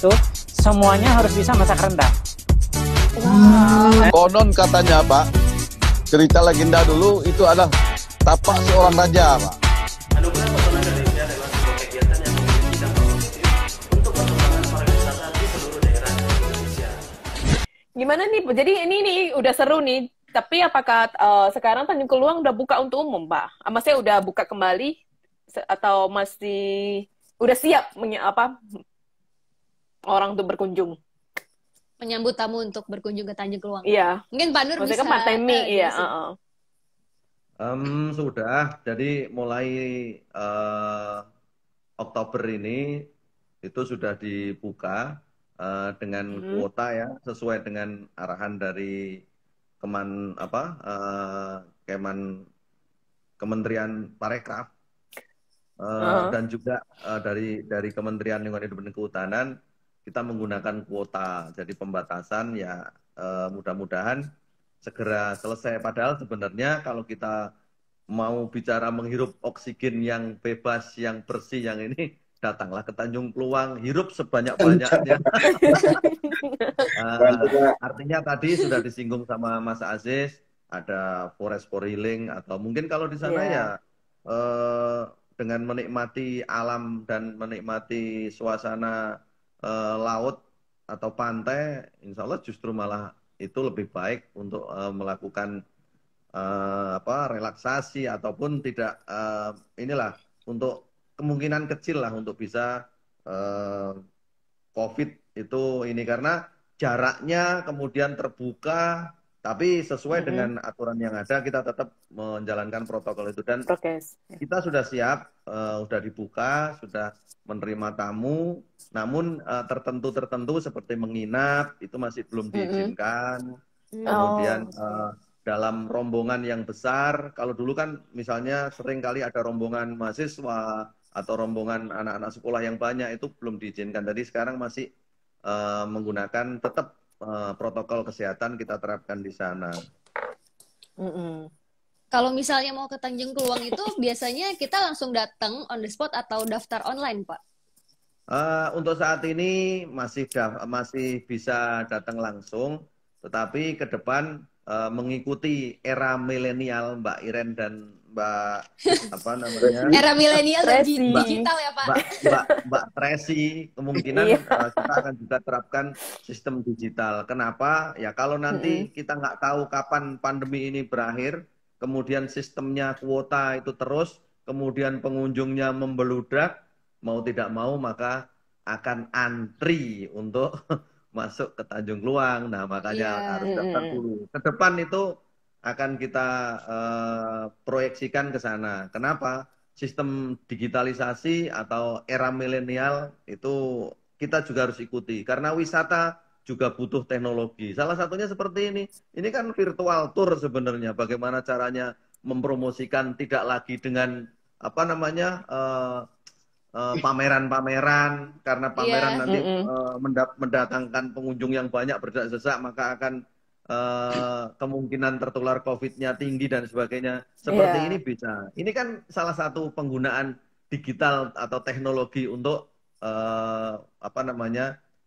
itu semuanya harus bisa masak rendang. Konon katanya Pak, cerita legenda dulu itu adalah tapak seorang raja Pak. Anugerah Pesona Indonesia adalah sebuah kegiatan yang memiliki dampak positif untuk perkembangan pariwisata di seluruh daerah di Indonesia. Gimana nih? Jadi ini nih udah seru nih. Tapi apakah sekarang Tanjung Keluang udah buka untuk umum, Pak? Maksudnya udah buka kembali atau masih udah siap orang untuk berkunjung? Menyambut tamu untuk berkunjung ke Tanjung Keluang. Iya. Mungkin Pak Nur maksudnya bisa. Kan pandemi, iya. Sudah. Jadi mulai Oktober ini itu sudah dibuka dengan kuota ya, sesuai dengan arahan dari Kementerian Parekraf dan juga dari Kementerian Lingkungan Hidup dan Kehutanan. Kita menggunakan kuota, jadi pembatasan ya mudah-mudahan segera selesai. Padahal sebenarnya kalau kita mau bicara menghirup oksigen yang bebas, yang bersih, yang ini, datanglah ke Tanjung Keluang, hirup sebanyak-banyaknya. Artinya tadi sudah disinggung sama Mas Aziz, ada forest for healing, atau mungkin kalau di sana ya dengan menikmati alam dan menikmati suasana laut atau pantai, insya Allah justru malah itu lebih baik untuk melakukan relaksasi ataupun tidak untuk kemungkinan kecil lah untuk bisa COVID itu ini, karena jaraknya kemudian terbuka tapi sesuai dengan aturan yang ada, kita tetap menjalankan protokol itu. Dan kita sudah siap, sudah dibuka, sudah menerima tamu, namun tertentu seperti menginap itu masih belum diizinkan. Kemudian dalam rombongan yang besar, kalau dulu kan misalnya sering kali ada rombongan mahasiswa atau rombongan anak-anak sekolah yang banyak, itu belum diizinkan. Jadi sekarang masih menggunakan tetap protokol kesehatan kita terapkan di sana. Kalau misalnya mau ke Tanjung Keluang itu biasanya kita langsung datang on the spot atau daftar online, Pak? Untuk saat ini masih bisa datang langsung, tetapi ke depan mengikuti era milenial Mbak Iren dan Mbak era milenial dan digital ya Pak. Mbak Tracy, kemungkinan kita akan juga terapkan sistem digital. Kenapa? Ya kalau nanti kita nggak tahu kapan pandemi ini berakhir, kemudian sistemnya kuota itu terus, kemudian pengunjungnya membeludak, mau tidak mau maka akan antri untuk masuk ke Tanjung Keluang. Nah makanya harus daftar dulu. Ke depan itu akan kita proyeksikan ke sana. Kenapa? Sistem digitalisasi atau era milenial itu kita juga harus ikuti. Karena wisata juga butuh teknologi. Salah satunya seperti ini. Ini kan virtual tour sebenarnya. Bagaimana caranya mempromosikan tidak lagi dengan pameran-pameran, karena pameran nanti mendatangkan pengunjung yang banyak berdesak-desak, maka akan kemungkinan tertular COVID-nya tinggi dan sebagainya. Seperti ini bisa. Ini kan salah satu penggunaan digital atau teknologi untuk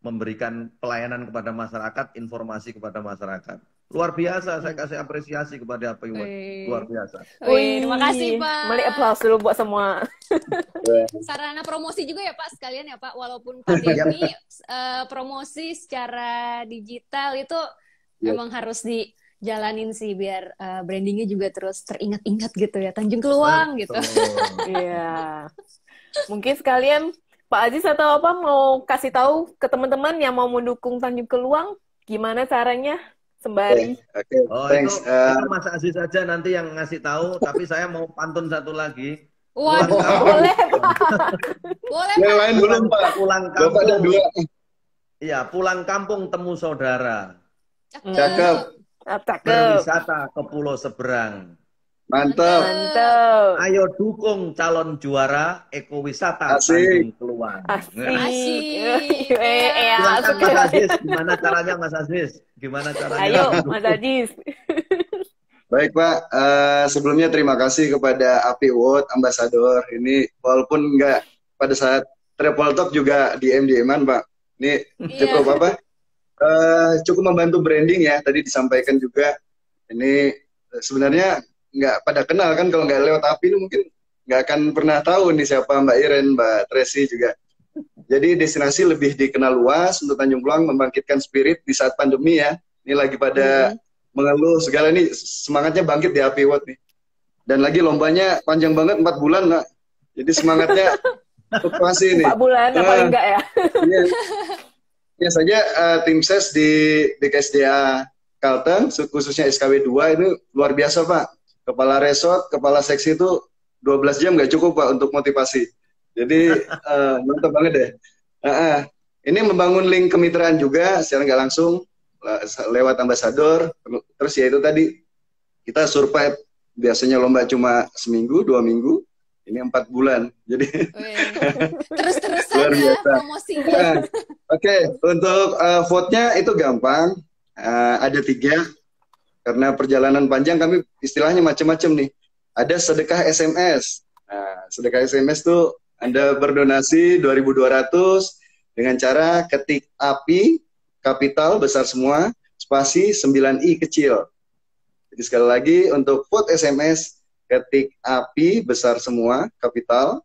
memberikan pelayanan kepada masyarakat, informasi kepada masyarakat. Luar biasa, saya kasih apresiasi kepada Pak Iwan. Luar biasa. Terima kasih Pak. Mari aplaus dulu buat semua. Sarana promosi juga ya Pak sekalian ya Pak. Walaupun pandemi, promosi secara digital itu memang harus dijalanin sih biar brandingnya juga terus teringat-ingat gitu ya. Tanjung Keluang gitu. Iya. Mungkin sekalian Pak Aziz atau mau kasih tahu ke teman-teman yang mau mendukung Tanjung Keluang gimana caranya? Sembari. Thanks. Itu Mas Aziz saja nanti yang ngasih tahu, tapi saya mau pantun satu lagi. Waduh, boleh Pak. Boleh Pak. Yang lain belum Pak. Pulang kampung. Iya, pulang kampung temu saudara. Cakep. Berwisata ke pulau seberang. Mantap. Ayo dukung calon juara ekowisata Tanjung Keluang. Asik. Silakan Mas Aziz, gimana caranya Mas Aziz? Gimana caranya? Ayo Mas Aziz. Baik Pak, sebelumnya terima kasih kepada Api World Ambassador ini, walaupun nggak pada saat Travel Talk juga DM-an Pak. Ini Iya. cukup apa? Cukup membantu branding ya. Tadi disampaikan juga. Ini sebenarnya nggak pada kenal kan, kalau nggak lewat API ini mungkin nggak akan pernah tahu nih siapa Mbak Iren, Mbak Tracy juga. Jadi destinasi lebih dikenal luas untuk Tanjung Pinang, membangkitkan spirit di saat pandemi ya. Ini lagi pada mengeluh segala, nih semangatnya bangkit di API World nih. Dan lagi lombanya panjang banget, 4 bulan Mbak. Jadi semangatnya fluktuasi nih. 4 bulan apa enggak ya? Iya. Ya saja tim ses di BKSDA Kalteng, khususnya SKW 2 itu luar biasa Pak. Kepala resort, kepala seksi itu 12 jam nggak cukup Pak untuk motivasi. Jadi mantap banget deh. Ini membangun link kemitraan juga secara nggak langsung lewat ambasador. Terus ya itu tadi kita survive, biasanya lomba cuma seminggu, 2 minggu. Ini 4 bulan, jadi Terus-terusan luar ya biasa. promosinya. Oke, untuk vote-nya itu gampang. Ada 3. Karena perjalanan panjang kami istilahnya macam-macam nih. Ada sedekah SMS. Nah, sedekah SMS tuh Anda berdonasi 2.200 dengan cara ketik API, kapital besar semua, spasi 9I kecil. Jadi sekali lagi untuk vote SMS, ketik API besar semua, kapital,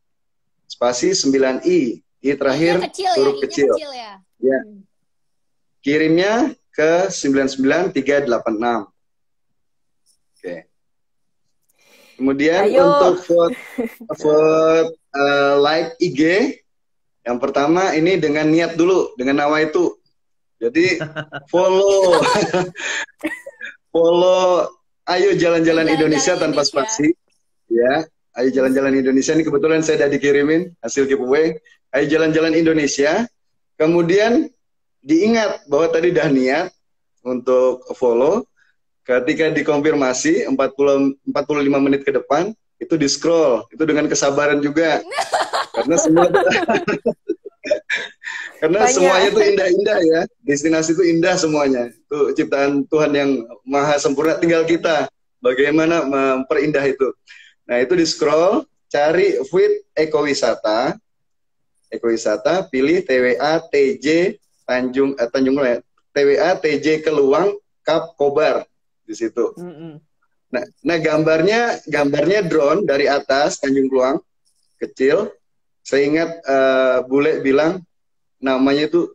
spasi 9I. I terakhir I-nya kecil ya, huruf I-nya kecil. kecil ya. Ya. Kirimnya ke 99386. Oke. Kemudian Ayo. untuk vote like IG, yang pertama ini dengan niat dulu, dengan nawa itu. Jadi follow follow Ayo Jalan-Jalan Indonesia tanpa spasi. Ya, Ayo Jalan-Jalan Indonesia ini kebetulan saya udah dikirimin hasil giveaway. Ayo Jalan-Jalan Indonesia. Kemudian diingat bahwa tadi udah niat untuk follow. Ketika dikonfirmasi 45 menit ke depan itu di scroll. Itu dengan kesabaran juga. Karena semua karena Banyak. semuanya itu indah-indah ya. Destinasi itu indah semuanya. Itu ciptaan Tuhan yang maha sempurna. Tinggal kita bagaimana memperindah itu. Nah, itu di scroll, cari Fit Ekowisata. Ekowisata, pilih TWA TJ Tanjung TWA TJ Keluang Kap Kobar di situ. Nah, gambarnya drone dari atas Tanjung Keluang kecil. Saya ingat bule bilang namanya itu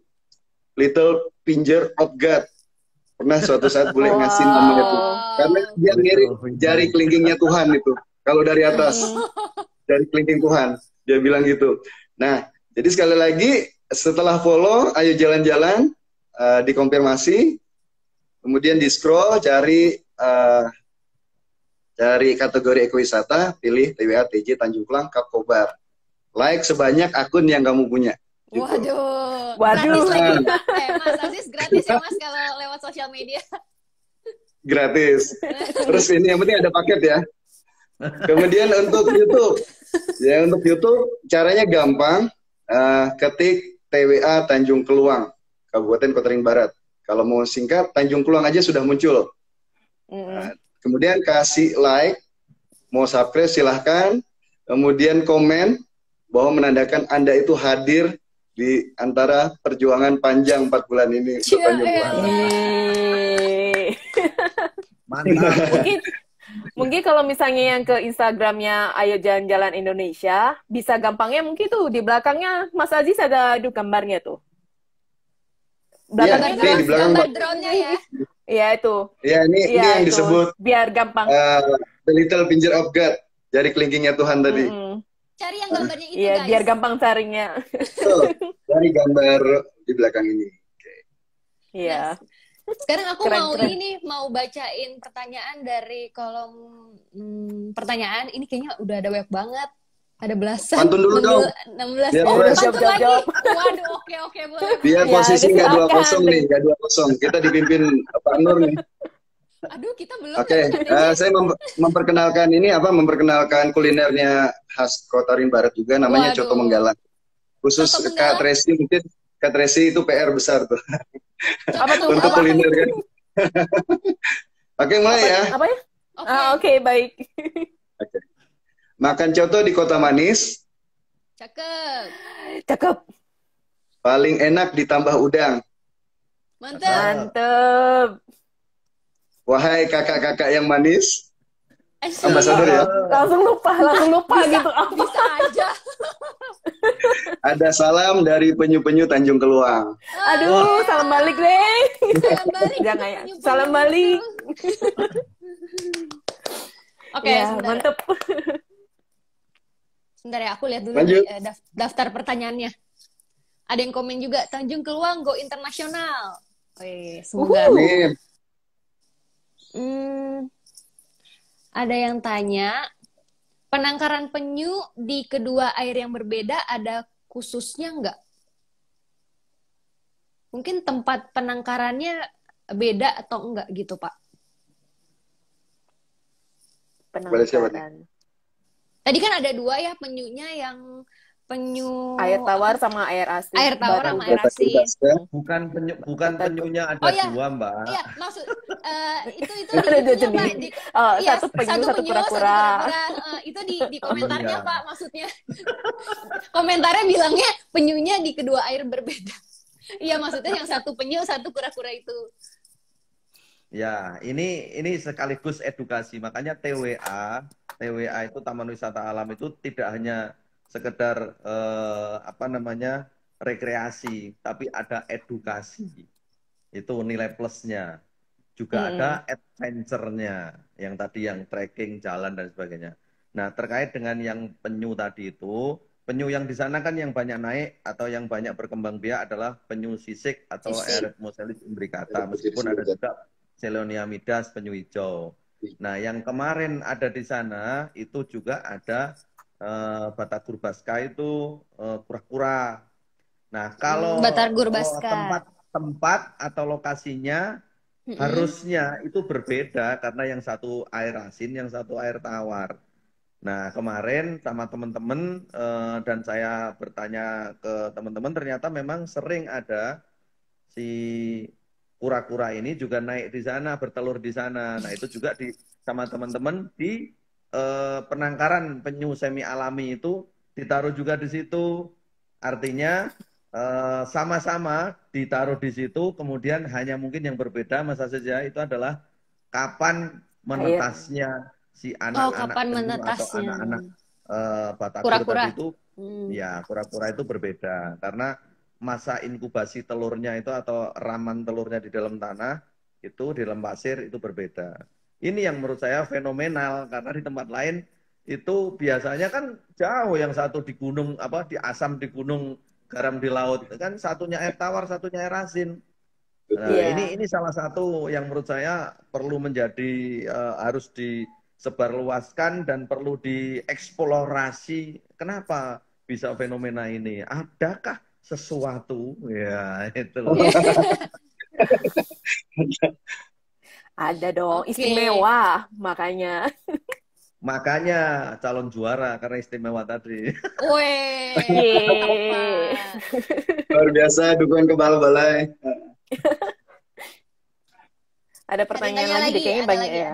Little Finger of God. Pernah suatu saat bule ngasih nama itu. Karena dia mirip jari kelingkingnya Tuhan itu. Kalau dari atas, jari kelingking Tuhan. Dia bilang gitu. Nah, jadi sekali lagi, setelah follow, ayo jalan-jalan, dikonfirmasi, kemudian di-scroll, cari kategori ekowisata, pilih TWA TJ Tanjung Keluang Kap Kobar. Like sebanyak akun yang kamu punya. Gitu. Waduh. Waduh. Gratis lagi. Mas Aziz gratis ya Mas kalau lewat sosial media. Gratis. Terus ini yang penting ada paket ya. Kemudian untuk YouTube, ya untuk YouTube caranya gampang. Ketik TWA Tanjung Keluang, Kabupaten Kota Ring Barat. Kalau mau singkat, Tanjung Keluang aja sudah muncul. Kemudian kasih like, mau subscribe silahkan. Kemudian komen bahwa menandakan Anda itu hadir di antara perjuangan panjang 4 bulan ini untuk Tanjung Keluang. Mantap. Mungkin kalau misalnya yang ke Instagramnya Ayo Jalan-Jalan Indonesia, bisa gampangnya mungkin tuh di belakangnya Mas Aziz ada gambarnya tuh. Belakangnya Iya, di belakang gambar drone-nya ya. Iya itu. Ya, ini yang itu. disebut Biar gampang. The Little Finger of God, jari kelingkingnya Tuhan tadi. Cari yang gambarnya itu Iya, guys. biar gampang carinya. Tuh, dari gambar di belakang ini. Iya. Sekarang aku Keren, mau keren. ini mau bacain pertanyaan dari kolom pertanyaan. Ini kayaknya udah ada web banget. Ada belasan. Pantun dulu dong. 16. Biar Oh, fresh. pantun lagi. Jawab. Waduh, oke boleh. Biar Ya, posisi nggak silakan. 2-0 nih, nggak 2-0. Kita dipimpin Pak Nur nih. Aduh, kita belum. Oke, saya memperkenalkan memperkenalkan kulinernya khas Kota Ring Barat juga, namanya Waduh. Coto Menggalang. Khusus Coto Kak Menggalang? Tracy, mungkin Kak Tracy itu PR besar tuh Apa tuh? untuk Apa? kuliner kan. Oke, mulai ya. Apa ya? Oke. Oke, baik. Makan coto di Kota Manis, Cakep. Cakep. paling enak ditambah udang. Mantap. Mantep. Wahai kakak-kakak yang manis, Asyik. ambasador ya. Langsung lupa gitu. Bisa aja. Ada salam dari penyu-penyu Tanjung Keluang. Aduh, salam balik deh. Salam balik. Jangan ya. Penyu-penyu. Salam balik. Oke, Ya, sebentar. mantep. Sebentar ya, aku lihat dulu Lanjut. nih, daftar pertanyaannya. Ada yang komen juga, Tanjung Keluang go internasional. Wih, semoga. Amin. Ada yang tanya, penangkaran penyu di kedua air yang berbeda ada khususnya nggak? Mungkin tempat penangkarannya beda atau enggak gitu, Pak? Kepada siapa nih? Penangkaran. Tadi kan ada dua ya penyunya, yang penyu Air tawar sama air asin. Air tawar Bareng. sama air asin. Bukan penyunya ada Oh, iya. dua, Mbak. Iya, maksud itu Ada dua itunya, Pak. jenis. Oh, Iya, satu penyu, satu kura-kura. Itu di komentarnya, Iya. Pak, maksudnya. Komentarnya bilangnya penyunya di kedua air berbeda. Iya, maksudnya yang satu penyu, satu kura-kura itu. Ya, ini sekaligus edukasi. Makanya TWA itu Taman Wisata Alam itu tidak hanya sekedar rekreasi, tapi ada edukasi. Itu nilai plusnya. Juga ada adventure-nya, yang tadi yang trekking, jalan dan sebagainya. Nah, terkait dengan yang penyu tadi itu, penyu yang di sana kan yang banyak naik atau yang banyak berkembang biak adalah penyu sisik atau Sisik. Eretmoselis imbricata, meskipun ada juga Seloniamidas penyu hijau. Nah, yang kemarin ada di sana itu juga ada Batagur Baska itu kura-kura. Nah, kalau Batagur Baska. tempat atau lokasinya harusnya itu berbeda karena yang satu air asin, yang satu air tawar. Nah, kemarin sama teman-teman dan saya bertanya ke teman-teman, ternyata memang sering ada si kura-kura ini juga naik di sana, bertelur di sana. Nah, itu juga sama teman-teman di penangkaran penyu semi alami itu ditaruh juga di situ. Artinya sama-sama ditaruh di situ, kemudian hanya mungkin yang berbeda masa saja itu adalah kapan menetasnya si anak-anak kapan penyu menetasnya. atau anak-anak batakur Kura-kura. tadi itu. Ya, kura-kura itu berbeda karena masa inkubasi telurnya itu atau raman telurnya di dalam tanah itu di dalam pasir itu berbeda. Ini yang menurut saya fenomenal karena di tempat lain itu biasanya kan jauh, yang satu di gunung di asam di gunung, garam di laut, kan satunya air tawar, satunya air asin. Nah, ini salah satu yang menurut saya perlu menjadi harus disebarluaskan dan perlu dieksplorasi. Kenapa bisa fenomena ini? Adakah sesuatu? Ya, itu loh. Ada dong, Oke. istimewa makanya. Makanya calon juara karena istimewa tadi. Weh. Yeay. Luar biasa, dukungan kepala balai. Ada pertanyaan lagi deh, kayaknya banyak ya.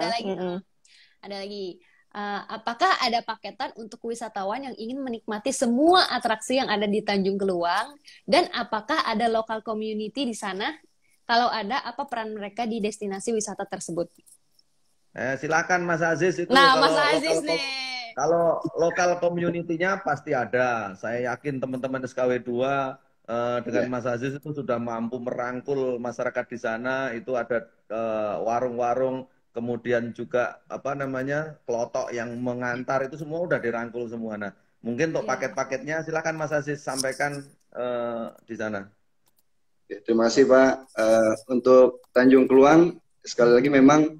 Ada lagi. Apakah ada paketan untuk wisatawan yang ingin menikmati semua atraksi yang ada di Tanjung Keluang? Dan apakah ada local community di sana? Kalau ada, apa peran mereka di destinasi wisata tersebut? Silakan Mas Aziz itu. Nah, kalau Mas Aziz lokal- nih. Kalau lokal community-nya pasti ada. Saya yakin teman-teman SKW 2 dengan Mas Aziz itu sudah mampu merangkul masyarakat di sana. Itu ada warung-warung, kemudian juga kelotok yang mengantar, itu semua udah dirangkul semua. Nah, mungkin untuk paket-paketnya silakan Mas Aziz sampaikan di sana. Ya, terima kasih Pak. Untuk Tanjung Keluang, sekali lagi memang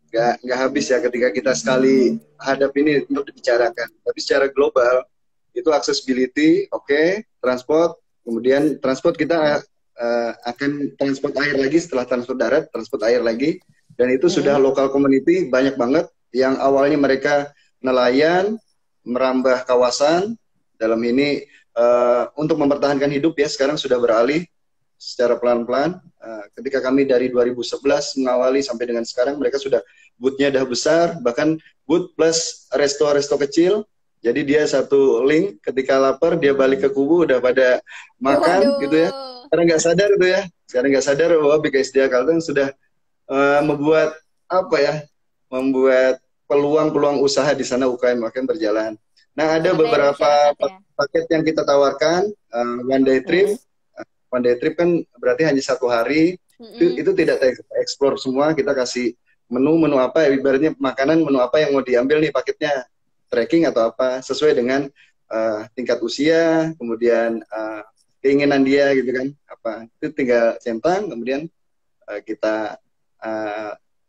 nggak habis ya ketika kita sekali hadap ini untuk dibicarakan. Tapi secara global, itu accessibility, oke, transport, kemudian transport kita akan transport air lagi setelah transport darat, transport air lagi, dan itu sudah local community banyak banget yang awalnya mereka nelayan, merambah kawasan, dalam ini untuk mempertahankan hidup ya, sekarang sudah beralih secara pelan-pelan. Ketika kami dari 2011 mengawali sampai dengan sekarang, mereka sudah booth-nya udah besar, bahkan booth plus resto-resto kecil. Jadi dia satu link, ketika lapar dia balik ke kubu udah pada makan gitu ya. Karena nggak sadar gitu ya. Sekarang nggak sadar bahwa BKSDA Kalteng sudah membuat apa ya? Membuat peluang-peluang usaha di sana UKM berjalan. Nah, ada beberapa paket yang kita tawarkan, one day trip. One day trip kan berarti hanya 1 hari. Itu tidak eksplor semua, kita kasih menu apa, ibaratnya makanan, menu apa yang mau diambil nih paketnya, trekking atau apa, sesuai dengan tingkat usia, kemudian keinginan dia gitu kan, apa itu tinggal centang, kemudian kita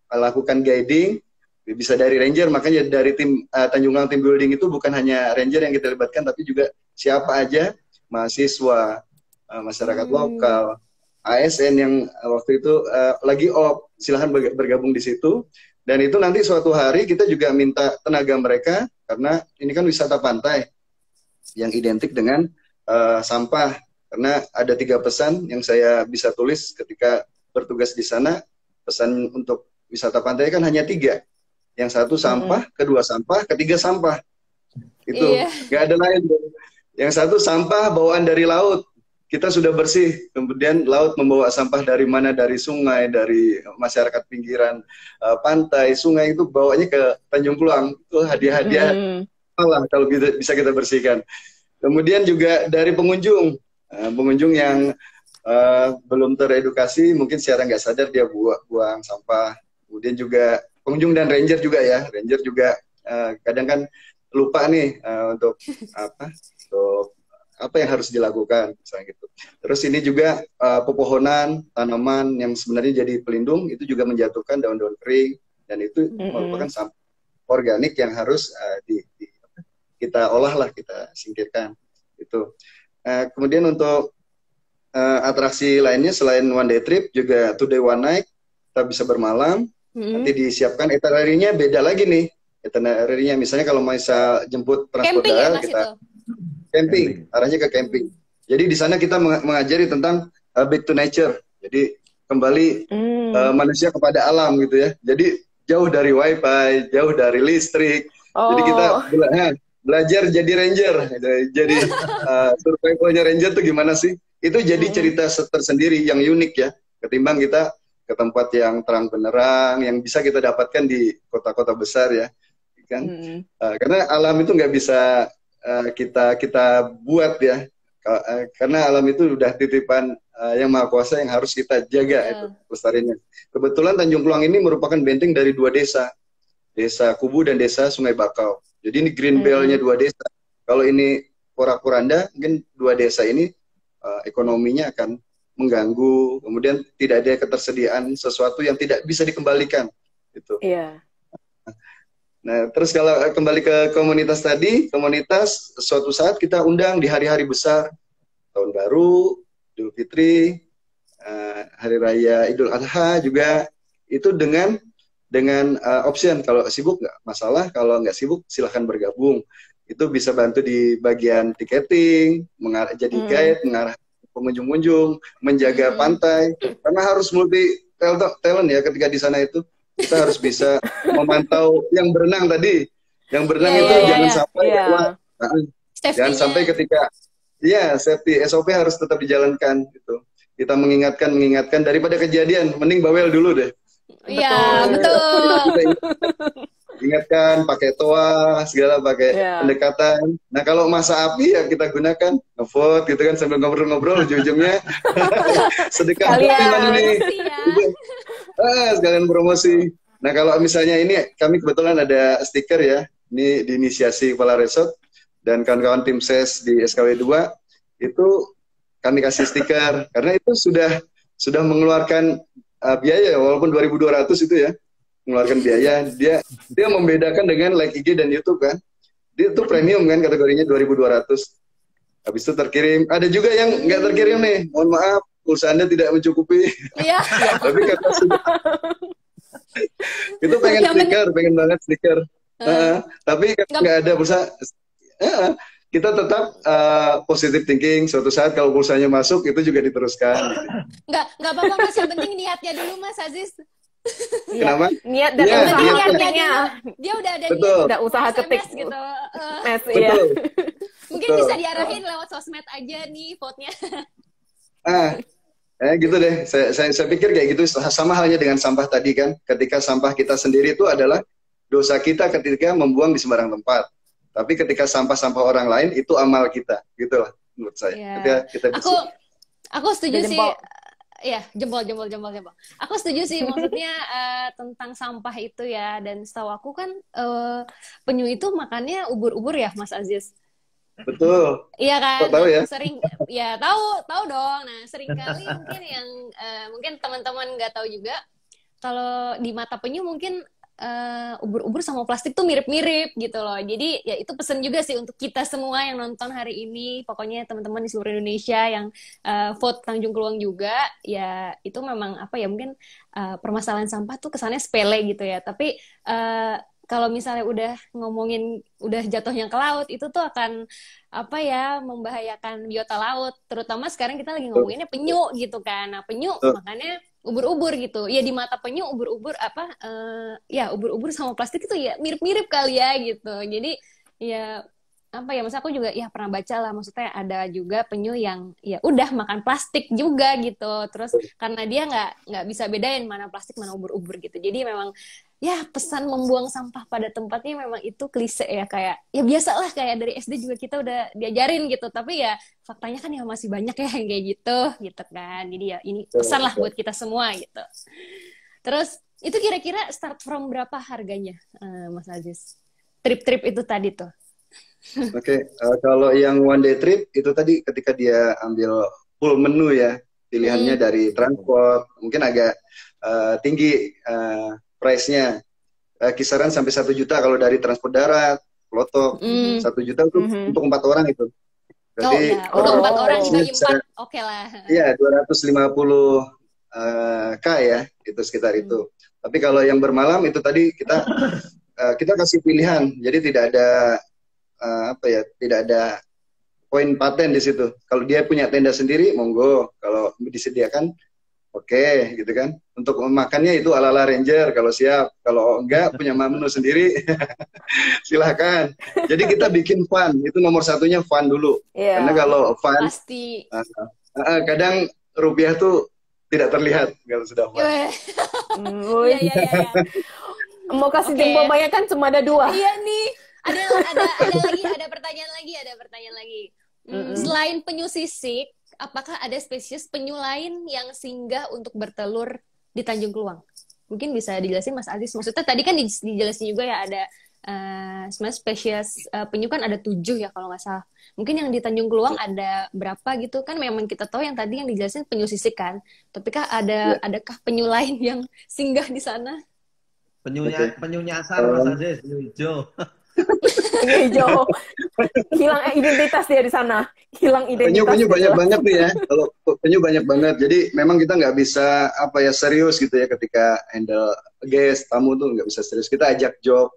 lakukan guiding, bisa dari ranger, makanya dari tim Tanjung Team Building itu bukan hanya ranger yang kita libatkan, tapi juga siapa aja, mahasiswa, masyarakat lokal, ASN yang waktu itu lagi silahkan bergabung di situ. Dan itu nanti suatu hari kita juga minta tenaga mereka, karena ini kan wisata pantai yang identik dengan sampah. Karena ada 3 pesan yang saya bisa tulis ketika bertugas di sana. Pesan untuk wisata pantai kan hanya 3. Yang satu sampah, kedua sampah, ketiga sampah. Itu nggak ada lain. Yang satu sampah bawaan dari laut. Kita sudah bersih, kemudian laut membawa sampah dari mana, dari sungai, dari masyarakat pinggiran pantai, sungai, itu bawanya ke Tanjung Kluang, itu hadiah-hadiah malah kalau bisa kita bersihkan. Kemudian juga dari pengunjung, pengunjung yang belum teredukasi, mungkin secara nggak sadar dia buang sampah. Kemudian juga pengunjung dan ranger juga ya, ranger juga kadang kan lupa nih untuk apa yang harus dilakukan, misalnya gitu. Terus ini juga pepohonan, tanaman yang sebenarnya jadi pelindung, itu juga menjatuhkan daun-daun kering, dan itu merupakan sampah organik yang harus kita olah lah, kita singkirkan. Itu. Kemudian untuk atraksi lainnya selain one day trip, juga 2 day 1 night, kita bisa bermalam, nanti disiapkan itinerary-nya beda lagi nih. Itinerary-nya misalnya kalau bisa jemput transport darat, kita camping, arahnya ke camping. Jadi di sana kita mengajari tentang back to nature. Jadi kembali manusia kepada alam gitu ya. Jadi jauh dari wifi, jauh dari listrik. Jadi kita belajar jadi ranger. Jadi survivalnya ranger tuh gimana sih? Itu jadi cerita tersendiri yang unik ya. Ketimbang kita ke tempat yang terang benderang, yang bisa kita dapatkan di kota-kota besar ya. Kan? Karena alam itu nggak bisa kita buat ya, karena alam itu udah titipan yang maha kuasa yang harus kita jaga itu pelestariannya. Kebetulan Tanjung Kluang ini merupakan benteng dari 2 desa, Desa Kubu dan Desa Sungai Bakau. Jadi ini green belt-nya 2 desa. Kalau ini porak-poranda, mungkin 2 desa ini ekonominya akan mengganggu, kemudian tidak ada ketersediaan sesuatu yang tidak bisa dikembalikan. Gitu. Iya. Nah, terus kalau kembali ke komunitas tadi, komunitas suatu saat kita undang di hari-hari besar, Tahun Baru, Idul Fitri, Hari Raya Idul Adha juga, itu dengan option, kalau sibuk nggak masalah, kalau nggak sibuk silahkan bergabung. Itu bisa bantu di bagian tiketing, jadi guide, mengarah pengunjung-unjung, menjaga pantai, karena harus multi talent ya ketika di sana itu. Kita harus bisa memantau yang berenang tadi. Yang berenang itu jangan sampai jangan sampai ketika safety SOP harus tetap dijalankan gitu. Kita mengingatkan daripada kejadian, mending bawel dulu deh. Iya, betul. Ingatkan pakai toa, segala pakai pendekatan. Nah, kalau masa api ya kita gunakan ngevote gitu kan, sambil ngobrol-ngobrol ujung-ujungnya sedekah mana nih. Sekalian promosi. Nah, kalau misalnya ini kami kebetulan ada stiker ya. Ini diinisiasi Kepala Resort dan kawan-kawan tim SES di SKW 2 itu kami kasih stiker karena itu sudah mengeluarkan biaya walaupun 2.200 itu ya. Mengeluarkan biaya, dia membedakan dengan like IG dan YouTube kan. Dia tuh premium kan, kategorinya 2.200. Habis itu terkirim. Ada juga yang nggak terkirim nih. Mohon maaf, pulsa Anda tidak mencukupi. Iya. Tapi kata sudah. Itu pengen banget stiker. Tapi nggak ada pulsa. Kita tetap positive thinking. Suatu saat kalau pulsanya masuk, itu juga diteruskan. Nggak apa-apa Mas, yang penting niatnya dulu Mas Aziz. Iya. Kenapa? Niat dan Iya, usaha niat. ketiknya. Dia udah ada Betul. niat Udah usaha SMS ketik. gitu. Mes, iya. Betul. Mungkin Betul. bisa diarahin lewat sosmed aja nih vote-nya. Gitu deh. Saya pikir kayak gitu, sama halnya dengan sampah tadi kan. Ketika sampah kita sendiri itu adalah dosa kita ketika membuang di sembarang tempat. Tapi ketika sampah-sampah orang lain itu amal kita, gitulah menurut saya. Iya. Kita bisa. Aku setuju Udah sih. jempol. Ya, jempol. Aku setuju sih, maksudnya tentang sampah itu ya. Dan setahu aku kan penyu itu makannya ubur-ubur ya, Mas Aziz. Betul. Iya kan? Kok tahu ya? Sering, ya tahu dong. Nah, sering kali mungkin yang mungkin teman-teman nggak tahu juga, kalau di mata penyu mungkin ubur-ubur sama plastik tuh mirip-mirip gitu loh. Jadi ya itu pesan juga sih untuk kita semua yang nonton hari ini. Pokoknya teman-teman di seluruh Indonesia yang vote Tanjung Keluang juga, ya itu memang apa ya, mungkin permasalahan sampah tuh kesannya sepele gitu ya. Tapi kalau misalnya udah ngomongin udah jatuhnya ke laut, itu tuh akan apa ya, membahayakan biota laut. Terutama sekarang kita lagi ngomonginnya penyu gitu kan. Nah, penyu makanya ubur-ubur gitu. Ya di mata penyu ubur-ubur ya ubur-ubur sama plastik itu ya mirip-mirip kali ya gitu. Jadi ya apa ya, masa aku juga ya pernah baca lah, maksudnya ada juga penyu yang ya udah makan plastik juga gitu. Terus karena dia nggak bisa bedain mana plastik mana ubur-ubur gitu. Jadi memang ya pesan membuang sampah pada tempatnya memang itu klise ya, kayak ya biasalah kayak dari SD juga kita udah diajarin gitu, tapi ya faktanya kan ya masih banyak ya yang kayak gitu kan. Jadi ya ini pesan lah buat kita semua gitu. Terus itu kira-kira start from berapa harganya, Mas Aziz? Trip-trip itu tadi tuh. Oke, kalau yang one day trip itu tadi ketika dia ambil full menu ya, pilihannya dari transport, mungkin agak tinggi price-nya, kisaran sampai 1 juta kalau dari transport darat, Lotok, 1 juta untuk 4 orang itu. Berarti untuk 4 orang dibagi 4, oke lah. Iya, 250 K ya, itu sekitar itu. Tapi kalau yang bermalam itu tadi kita kasih pilihan, jadi tidak ada tidak ada poin paten di situ. Kalau dia punya tenda sendiri, monggo. Kalau disediakan, oke, gitu kan. Untuk makannya itu ala-ala Ranger kalau siap. Kalau enggak punya menu sendiri, silahkan. Jadi kita bikin fun. Itu nomor satunya fun dulu. Yeah. Karena kalau fun, pasti kadang rupiah tuh tidak terlihat kalau sudah fun. Iya. Mau kasih jempol banyak kan cuma ada 2. Iya nih. Ada pertanyaan lagi. Selain penyu sisik, apakah ada spesies penyu lain yang singgah untuk bertelur di Tanjung Keluang? Mungkin bisa dijelasin Mas Aziz. Maksudnya tadi kan dijelasin juga ya ada sebenarnya spesies penyu kan ada 7 ya kalau nggak salah. Mungkin yang di Tanjung Keluang ada berapa gitu kan? Memang kita tahu yang tadi yang dijelasin penyu sisik kan. Tapi kah adakah penyu lain yang singgah di sana? Penyu nyasar Mas Aziz, penyu hijau. Penyu hijau. Hilang identitas dia di sana. Hilang identitas. Penyu banyak banget nih ya. Kalau penyu banyak banget. Jadi memang kita nggak bisa serius gitu ya ketika handle guest, tamu tuh nggak bisa serius. Kita ajak joke.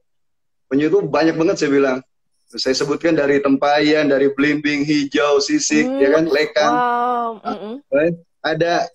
Penyu itu banyak banget saya bilang. Saya sebutkan dari tempayan, dari belimbing, hijau, sisik, ya kan, lekang. Wow. Ada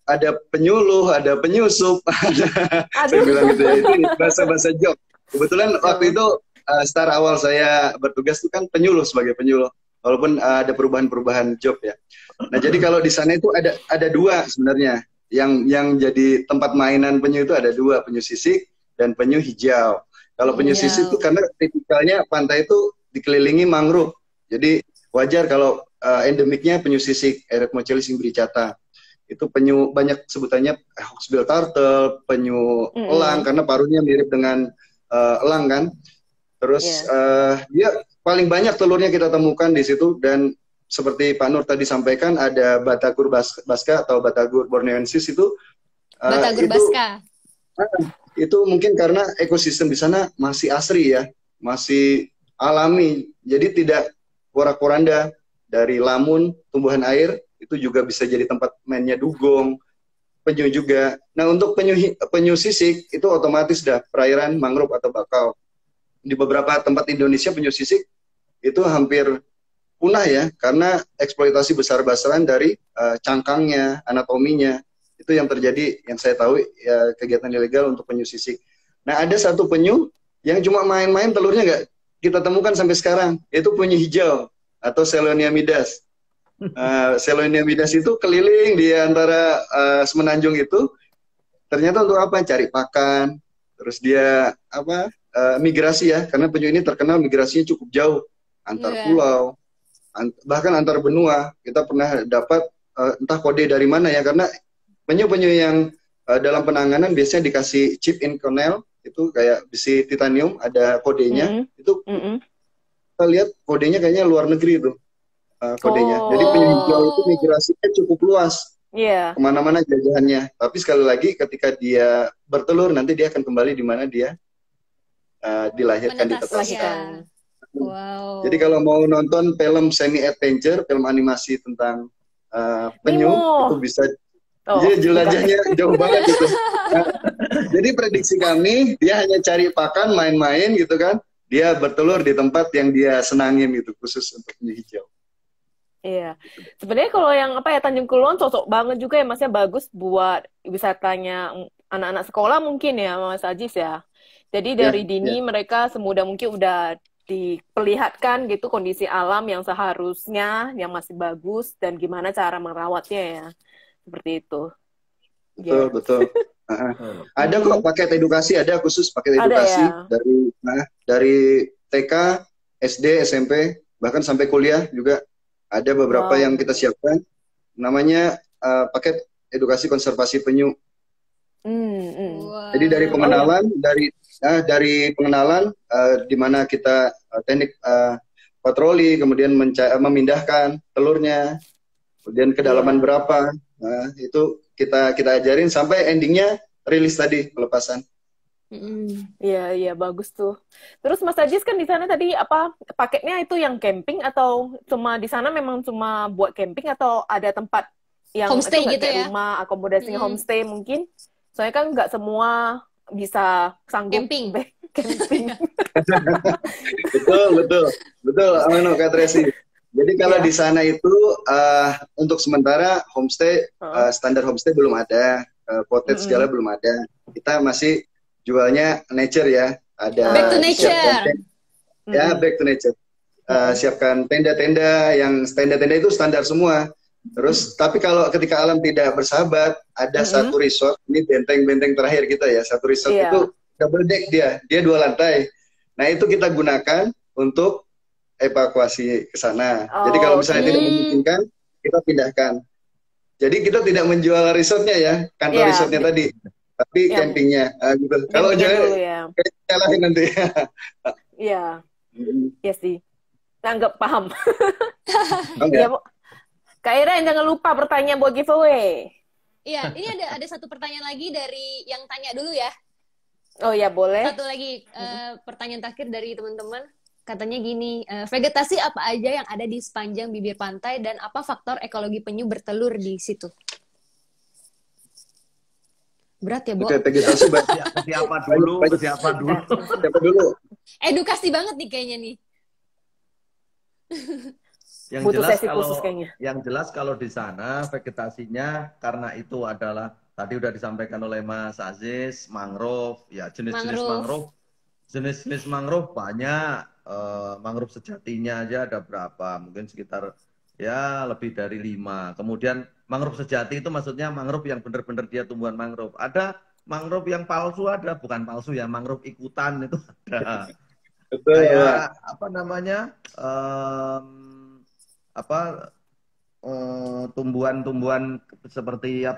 penyuluh, ada penyusup, saya bilang gitu ya. Itu bahasa joke. Kebetulan waktu itu start awal saya bertugas itu kan penyuluh, sebagai penyuluh, walaupun ada perubahan job ya. Nah jadi kalau di sana itu ada 2 sebenarnya yang jadi tempat mainan penyu, itu ada 2, penyu sisik dan penyu hijau. Kalau penyu sisik itu karena tipikalnya pantai itu dikelilingi mangrove, jadi wajar kalau endemiknya penyu sisik, Eretmocheles imbricata. Itu penyu banyak sebutannya hawksbill turtle, penyu elang karena paruhnya mirip dengan elang kan. Terus dia paling banyak telurnya kita temukan di situ, dan seperti Pak Nur tadi sampaikan ada Batagur baska atau Batagur borneoensis itu. Batagur baska. Itu mungkin karena ekosistem di sana masih asri ya, masih alami, jadi tidak porak-poranda. Dari lamun, tumbuhan air itu juga bisa jadi tempat mainnya dugong, penyu juga. Nah untuk penyu sisik itu otomatis dah perairan mangrove atau bakau. Di beberapa tempat Indonesia penyu sisik itu hampir punah ya, karena eksploitasi besar-besaran dari cangkangnya, anatominya. Itu yang terjadi, yang saya tahu ya, kegiatan ilegal untuk penyu sisik. Nah, ada satu penyu yang cuma main-main telurnya nggak kita temukan sampai sekarang, yaitu penyu hijau atau Selonia midas. Selonia midas itu keliling di antara semenanjung itu, ternyata untuk apa? Cari pakan. Terus dia migrasi ya, karena penyu ini terkenal migrasinya cukup jauh antar pulau, bahkan antar benua. Kita pernah dapat entah kode dari mana ya, karena penyu-penyu yang dalam penanganan biasanya dikasih chip in cornel, itu kayak besi titanium, ada kodenya. Itu kita lihat kodenya kayaknya luar negeri itu kodenya. Jadi penyu hijau itu migrasinya cukup luas, kemana-mana jajahannya. Tapi sekali lagi ketika dia bertelur, nanti dia akan kembali di mana dia dilahirkan, ditetaskan. Wow. Jadi kalau mau nonton film semi adventure, film animasi tentang penyu, itu bisa. Jadi jelajahnya jauh banget gitu. Nah, jadi prediksi kami, dia hanya cari pakan, main-main gitu kan. Dia bertelur di tempat yang dia senangin gitu, khusus untuk penyu hijau. Iya. Sebenarnya kalau yang Tanjung Kuluan cocok banget juga ya, Masnya, bagus buat wisatanya anak-anak sekolah mungkin ya, Mas Ajis ya. Jadi dari dini mereka semudah mungkin udah diperlihatkan gitu kondisi alam yang seharusnya, yang masih bagus, dan gimana cara merawatnya ya. Seperti itu. Betul. Ada kok paket edukasi, ada khusus paket edukasi dari TK, SD, SMP, bahkan sampai kuliah juga ada beberapa yang kita siapkan. Namanya paket edukasi konservasi penyu. Jadi dari pengenalan, dari pengenalan di mana kita teknik patroli, kemudian memindahkan telurnya, kemudian kedalaman berapa. Nah, itu kita ajarin sampai endingnya rilis tadi, pelepasan. Iya, bagus tuh. Terus Mas Ajis kan di sana tadi paketnya itu yang camping atau cuma di sana memang cuma buat camping atau ada tempat yang homestay gitu ya? Rumah akomodasinya homestay mungkin. Soalnya kan nggak semua bisa sanggup camping. Betul, Amano Kak Tracy. Jadi kalau di sana itu untuk sementara homestay, standar homestay belum ada, cottage segala belum ada. Kita masih jualnya nature ya. Ada back to nature. Back to nature. Siapkan tenda-tenda yang tenda-tenda itu standar semua. Terus tapi kalau ketika alam tidak bersahabat, ada satu resort, ini benteng-benteng terakhir kita ya. Satu resort itu double deck dia 2 lantai. Nah itu kita gunakan untuk evakuasi ke sana. Jadi kalau misalnya tidak memungkinkan, kita pindahkan. Jadi kita tidak menjual resortnya ya, kantor resortnya tadi, tapi campingnya. Gitu. Kalau jangan nyalahin nanti. Iya sih. Nggak paham. Kak Iren, jangan lupa pertanyaan buat giveaway. Iya, ini ada satu pertanyaan lagi dari yang tanya dulu ya. Oh ya, boleh. Satu lagi pertanyaan terakhir dari teman-teman. Katanya gini, vegetasi apa aja yang ada di sepanjang bibir pantai dan apa faktor ekologi penyu bertelur di situ? Berat ya, Bo? Vegetasi siapa dulu? dulu? Edukasi banget nih kayaknya nih. Yang jelas kalau di sana vegetasinya karena itu adalah tadi udah disampaikan oleh Mas Aziz, mangrove, ya jenis-jenis mangrove. Jenis-jenis mangrove banyak. Mangrove sejatinya aja ada berapa? Mungkin sekitar ya lebih dari 5. Kemudian mangrove sejati itu maksudnya mangrove yang benar-benar dia tumbuhan mangrove. Ada mangrove yang palsu, ada bukan palsu ya, mangrove ikutan itu ada. Kayak apa namanya? Tumbuhan-tumbuhan seperti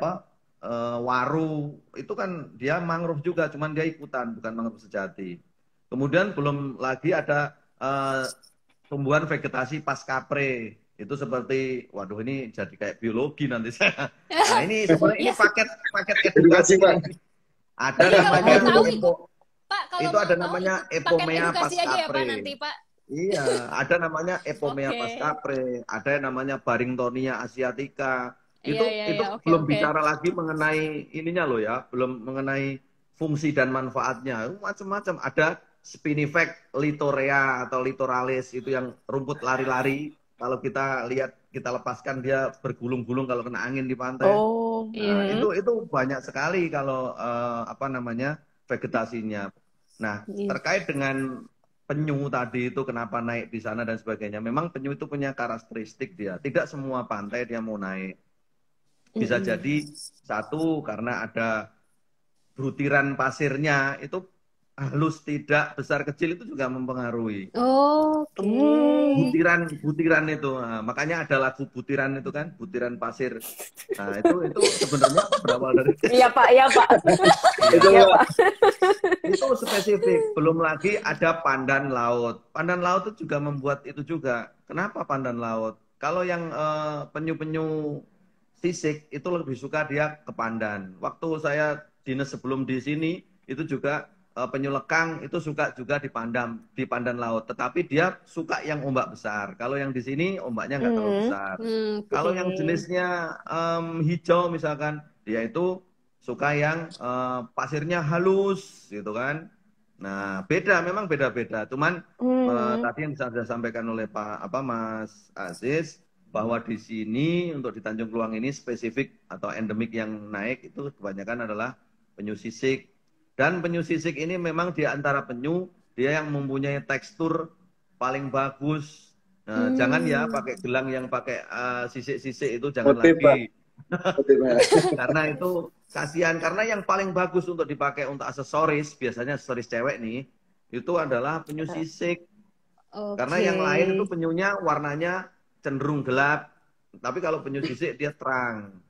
waru itu kan dia mangrove juga, cuman dia ikutan, bukan mangrove sejati. Kemudian belum lagi ada tumbuhan vegetasi paskapre. Itu seperti, waduh ini jadi kayak biologi nanti saya. Nah ini sebenarnya ini paket edukasi. Ada namanya itu ada namanya Epomea paskapre. Iya, ada namanya Epomea paskapre, ada yang namanya Barringtonia asiatica. Itu belum bicara lagi mengenai ininya loh ya, belum mengenai fungsi dan manfaatnya. Macam-macam. Ada Spinifex litorea atau litoralis, itu yang rumput lari-lari. Kalau kita lihat, kita lepaskan dia bergulung-gulung kalau kena angin di pantai. Nah, itu banyak sekali kalau apa namanya vegetasinya. Nah, terkait dengan penyu tadi itu kenapa naik di sana dan sebagainya. Memang penyu itu punya karakteristik dia. Tidak semua pantai dia mau naik. Bisa jadi satu karena ada butiran pasirnya itu halus tidak besar kecil itu juga mempengaruhi. Butiran itu, nah, makanya ada lagu butiran itu kan, butiran pasir. Nah itu sebenarnya berawal dari. Iya Pak. Itu spesifik. Belum lagi ada pandan laut. Pandan laut itu juga membuat itu juga. Kenapa pandan laut? Kalau yang penyu-penyu sisik itu lebih suka dia ke pandan. Waktu saya dinas sebelum di sini itu juga penyu lekang itu suka juga di pandan laut, tetapi dia suka yang ombak besar. Kalau yang di sini ombaknya nggak terlalu besar. Kalau yang jenisnya hijau misalkan, dia itu suka yang pasirnya halus, gitu kan. Nah, memang beda-beda. Cuman tadi yang sudah disampaikan oleh Mas Aziz bahwa di sini untuk di Tanjung Kluang ini spesifik atau endemik yang naik itu kebanyakan adalah penyu sisik. Dan penyu sisik ini memang di antara penyu dia yang mempunyai tekstur paling bagus. Nah, jangan ya pakai gelang yang pakai sisik-sisik itu jangan lagi. Karena itu kasihan, karena yang paling bagus untuk dipakai untuk aksesoris, biasanya aksesoris cewek nih, itu adalah penyu sisik. Karena yang lain itu penyunya warnanya cenderung gelap, tapi kalau penyu sisik dia terang.